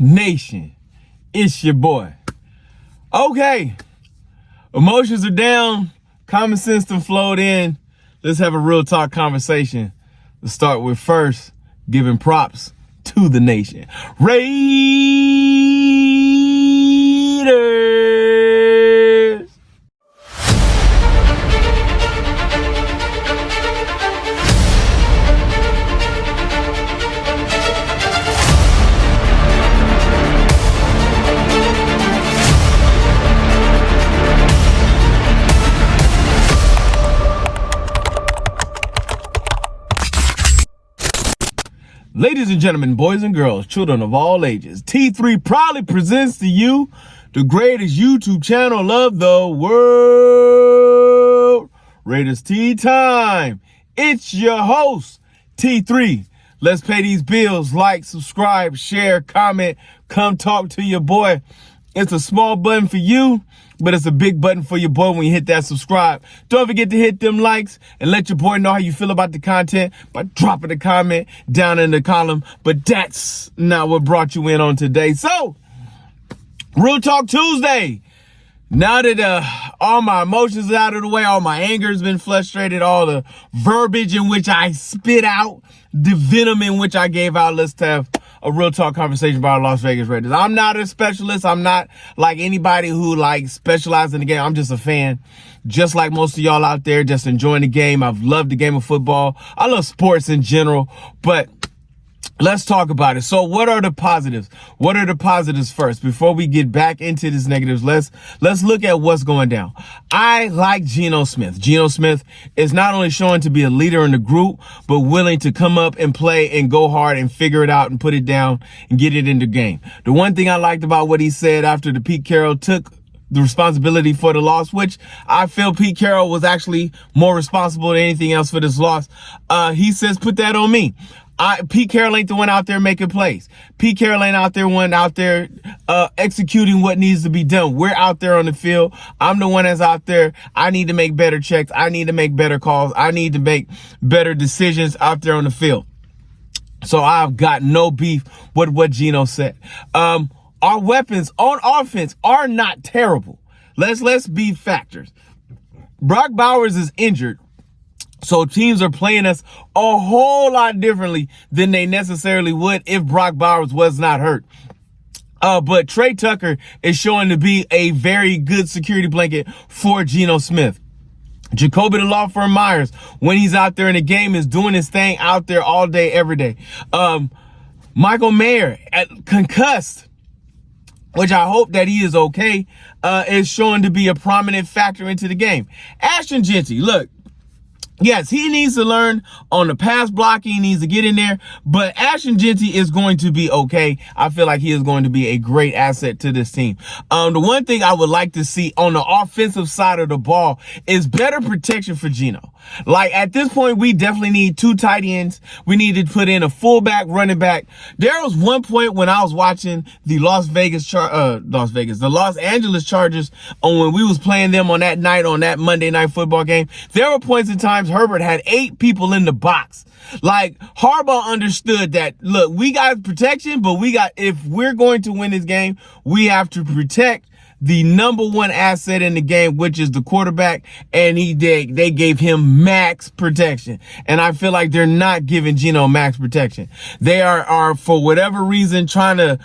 Nation, it's your boy. Okay, emotions are down, common sense done flowed in. Let's have a real talk conversation. Let's start with first giving props to the nation. Raiders! Ladies and gentlemen, boys and girls, children of all ages, T3 proudly presents to you the greatest YouTube channel of the world, Raiders Tea Time. It's your host, T3. Let's pay these bills. Like, subscribe, share, comment, come talk to your boy. It's a small button for you, but it's a big button for your boy when you hit that subscribe. Don't forget to hit them likes and let your boy know how you feel about the content by dropping a comment down in the column. But that's not what brought you in on today. So, Real Talk Tuesday. Now that all my emotions are out of the way, all my anger has been frustrated, all the verbiage in which I spit out, the venom in which I gave out, let's have a real talk conversation about our Las Vegas Raiders. I'm not a specialist. I'm not like anybody who specializes in the game. I'm just a fan, just like most of y'all out there, just enjoying the game. I've loved the game of football. I love sports in general, but let's talk about it. So what are the positives? What are the positives first? Before we get back into this negatives, let's look at what's going down. I like Geno Smith. Geno Smith is not only showing to be a leader in the group, but willing to come up and play and go hard and figure it out and put it down and get it in the game. The one thing I liked about what he said after the Pete Carroll took the responsibility for the loss, which I feel Pete Carroll was actually more responsible than anything else for this loss. He says, put that on me. Pete Carroll ain't the one out there making plays. Pete Carroll ain't out there executing what needs to be done. We're out there on the field. I'm the one that's out there. I need to make better checks. I need to make better calls. I need to make better decisions out there on the field. So I've got no beef with what Geno said. Our weapons on offense are not terrible. Let's be factors. Brock Bowers is injured. So teams are playing us a whole lot differently than they necessarily would if Brock Bowers was not hurt. But Trey Tucker is showing to be a very good security blanket for Geno Smith. Jacoby the Law Firm Myers, when he's out there in the game, is doing his thing out there all day, every day. Michael Mayer, concussed, which I hope that he is okay, is showing to be a prominent factor into the game. Ashton Jeanty, look. Yes, he needs to learn on the pass blocking. He needs to get in there. But Ashton Jeanty is going to be okay. I feel like he is going to be a great asset to this team. The one thing I would like to see on the offensive side of the ball is better protection for Geno. Like, at this point, we definitely need two tight ends. We need to put in a fullback, running back. There was one point when I was watching the Los Angeles Chargers when we was playing them on that night, on that Monday Night Football game. There were points in times Herbert had 8 people in the box. Like, Harbaugh understood that, look, we got protection, but if we're going to win this game, we have to protect the number one asset in the game, which is the quarterback, and they gave him max protection. And I feel like they're not giving Geno max protection. They are for whatever reason trying to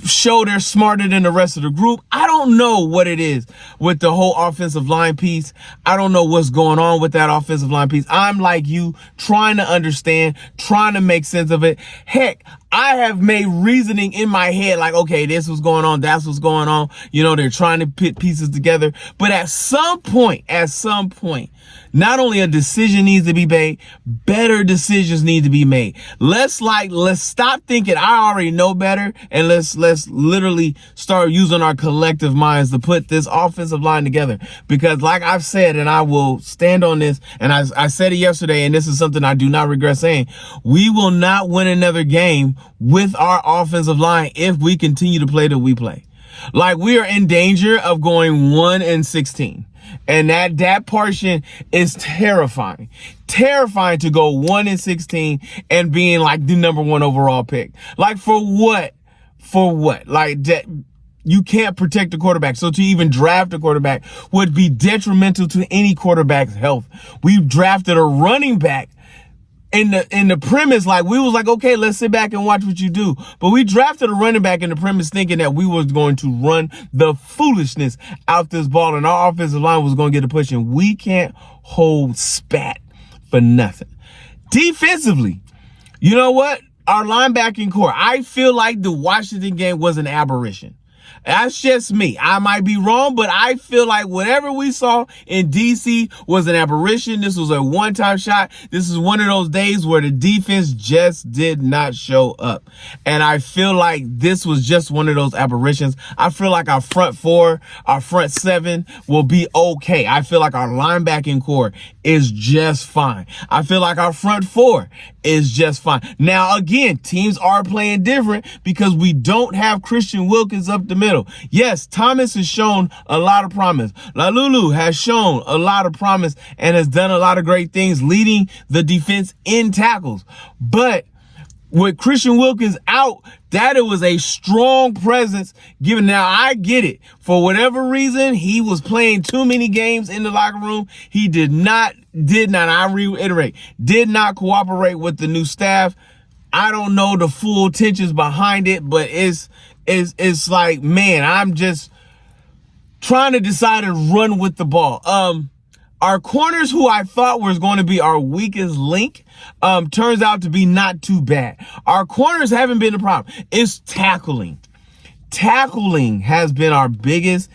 show they're smarter than the rest of the group. I don't know what it is with the whole offensive line piece. I don't know what's going on with that offensive line piece. I'm like you, trying to understand, trying to make sense of it. Heck, I have made reasoning in my head like, okay, this was going on, that's what's going on. You know, they're trying to put pieces together. But at some point, not only a decision needs to be made, better decisions need to be made. Let's stop thinking I already know better, and let's literally start using our collective minds to put this offensive line together. Because like I've said, and I will stand on this, and I said it yesterday, and this is something I do not regret saying, we will not win another game with our offensive line if we continue to play that we play. Like, we are in danger of going 1-16. And that portion is terrifying. Terrifying to go 1-16 and being like the number one overall pick. Like, for what? for what? Like that. You can't protect the quarterback. So to even draft a quarterback would be detrimental to any quarterback's health. We drafted a running back in the premise, like we was like, okay, let's sit back and watch what you do. But we drafted a running back in the premise thinking that we was going to run the foolishness out this ball and our offensive line was going to get a push, and we can't hold spat for nothing. Defensively, you know what? Our linebacking core, I feel like the Washington game was an aberration. That's just me. I might be wrong, but I feel like whatever we saw in DC was an aberration. This was a one-time shot. This is one of those days where the defense just did not show up. And I feel like this was just one of those aberrations. I feel like our front four, our front seven will be okay. I feel like our linebacking core is just fine. I feel like our front four is just fine. Now, again, teams are playing different because we don't have Christian Wilkins up the middle. Yes, Thomas has shown a lot of promise. Lalulu has shown a lot of promise and has done a lot of great things leading the defense in tackles. But with Christian Wilkins out, that it was a strong presence given. Now, I get it. For whatever reason, he was playing too many games in the locker room. He did not, I reiterate, did not cooperate with the new staff. I don't know the full tensions behind it, but it's like, man, I'm just trying to decide to run with the ball. Our corners, who I thought was going to be our weakest link, turns out to be not too bad. Our corners haven't been a problem. It's tackling. Tackling has been our biggest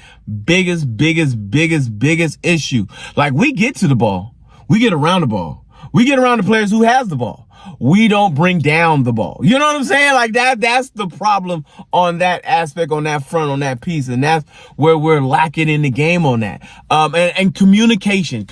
issue. Like, we get to the ball. We get around the ball. We get around the players who has the ball. We don't bring down the ball. You know what I'm saying? Like that's the problem on that aspect, on that front, on that piece. And that's where we're lacking in the game on that. And communication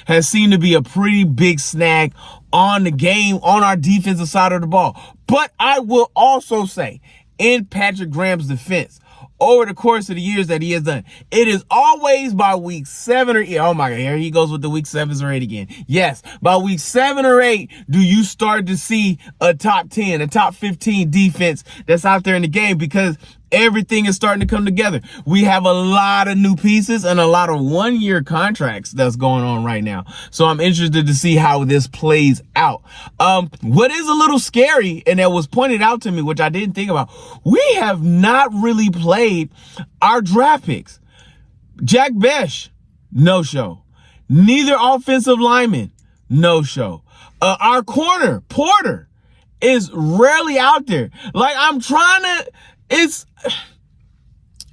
has seemed to be a pretty big snag on the game, on our defensive side of the ball. But I will also say, in Patrick Graham's defense, over the course of the years that he has done, it is always by week 7 or 8. Oh my God, here he goes with the week 7s or 8 again. Yes, by week 7 or 8, do you start to see a top 10, a top 15 defense that's out there in the game, because everything is starting to come together. We have a lot of new pieces and a lot of one-year contracts that's going on right now. So I'm interested to see how this plays out. What is a little scary, and that was pointed out to me, which I didn't think about, we have not really played our draft picks. Jack Besh, no show. Neither offensive lineman, no show. Our corner, Porter, is rarely out there. Like, I'm trying to...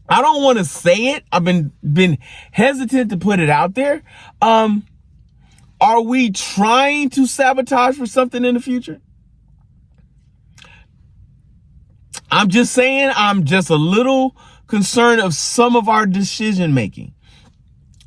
I don't want to say it. I've been hesitant to put it out there. Are we trying to sabotage for something in the future? I'm just saying, I'm just a little concerned of some of our decision making.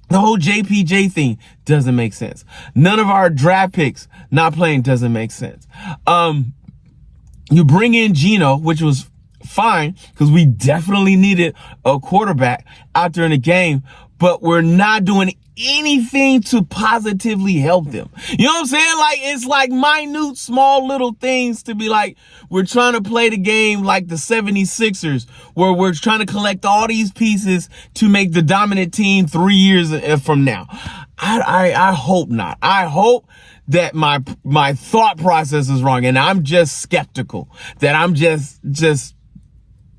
The whole JPJ thing doesn't make sense. None of our draft picks not playing doesn't make sense. You bring in Geno, which was fine, because we definitely needed a quarterback out there in the game, but we're not doing anything to positively help them. You know what I'm saying? Like, it's like minute, small little things to be like, we're trying to play the game like the 76ers, where we're trying to collect all these pieces to make the dominant team 3 years from now. I hope not. I hope that my thought process is wrong, and I'm just skeptical, that I'm just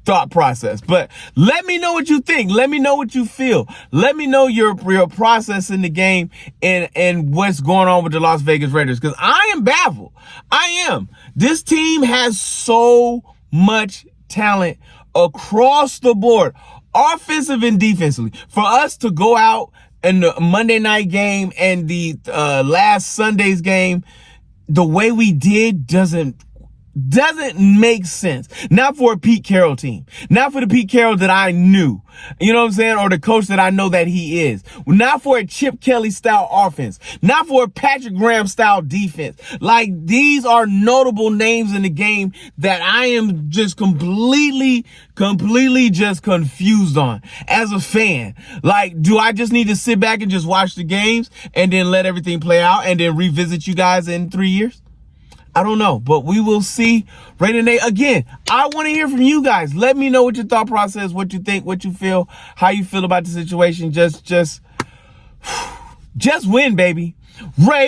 thought process. But let me know what you think. Let me know what you feel. Let me know your process in the game and what's going on with the Las Vegas Raiders, because I am baffled. I am. This team has so much talent across the board, offensive and defensively. For us to go out in the Monday night game and the last Sunday's game the way we did doesn't make sense. Not for a Pete Carroll team. Not for the Pete Carroll that I knew. You know what I'm saying? Or the coach that I know that he is. Not for a Chip Kelly style offense. Not for a Patrick Graham style defense. Like, these are notable names in the game that I am just completely just confused on as a fan. Like, do I just need to sit back and just watch the games and then let everything play out and then revisit you guys in 3 years? I don't know, but we will see. Ray Nate, again, I want to hear from you guys. Let me know what your thought process, what you think, what you feel, how you feel about the situation. Just win, baby. Ray